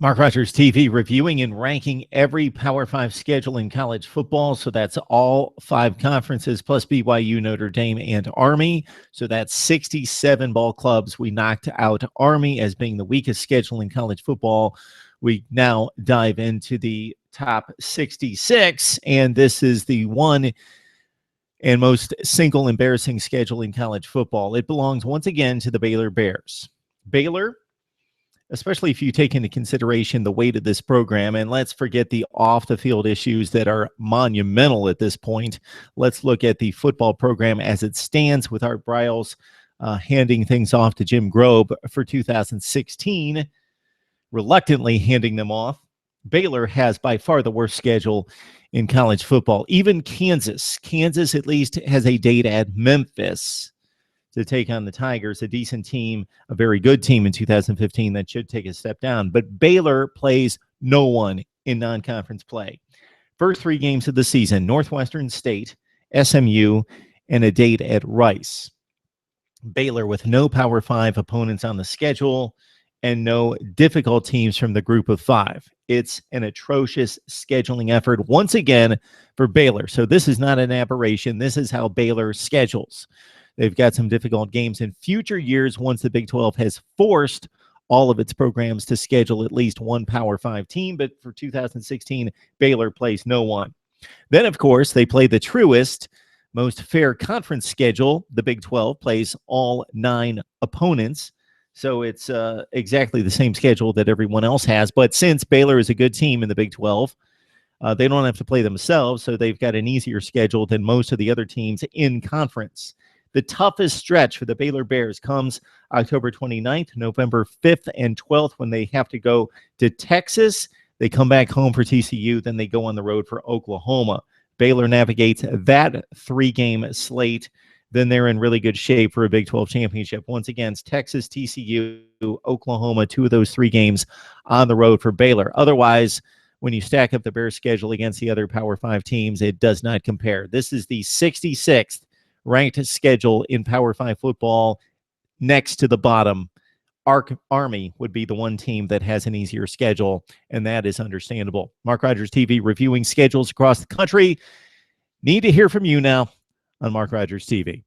Mark Rogers TV reviewing and ranking every Power 5 schedule in college football. So that's all 5 conferences plus BYU, Notre Dame, and Army. So that's 67 ball clubs. We knocked out Army as being the weakest schedule in college football. We now dive into the top 66, and this is the one and most single embarrassing schedule in college football. It belongs once again to the Baylor Bears. Baylor, especially if you take into consideration the weight of this program, and let's forget the off-the-field issues that are monumental at this point. Let's look at the football program as it stands with Art Briles handing things off to Jim Grobe for 2016, reluctantly handing them off. Baylor has by far the worst schedule in college football. Even Kansas at least has a date at Memphis to take on the Tigers, a decent team, a very good team in 2015 that should take a step down. But Baylor plays no one in non-conference play. First 3 games of the season, Northwestern State, SMU, and a date at Rice. Baylor with no Power 5 opponents on the schedule and no difficult teams from the group of 5. It's an atrocious scheduling effort once again for Baylor. So this is not an aberration. This is how Baylor schedules. They've got some difficult games in future years once the Big 12 has forced all of its programs to schedule at least one Power 5 team. But for 2016, Baylor plays no one. Then, of course, they play the truest, most fair conference schedule. The Big 12 plays all 9 opponents. So it's exactly the same schedule that everyone else has. But since Baylor is a good team in the Big 12, they don't have to play themselves. So they've got an easier schedule than most of the other teams in conference. The toughest stretch for the Baylor Bears comes October 29th, November 5th, and 12th when they have to go to Texas. They come back home for TCU, then they go on the road for Oklahoma. Baylor navigates that 3-game slate. Then they're in really good shape for a Big 12 championship. Once again, it's Texas, TCU, Oklahoma, 2 of those 3 games on the road for Baylor. Otherwise, when you stack up the Bears' schedule against the other Power 5 teams, it does not compare. This is the 66th ranked schedule in Power 5 football. Next to the bottom, Army would be the one team that has an easier schedule, and that is understandable. Mark Rogers TV reviewing schedules across the country. Need to hear from you now on Mark Rogers TV.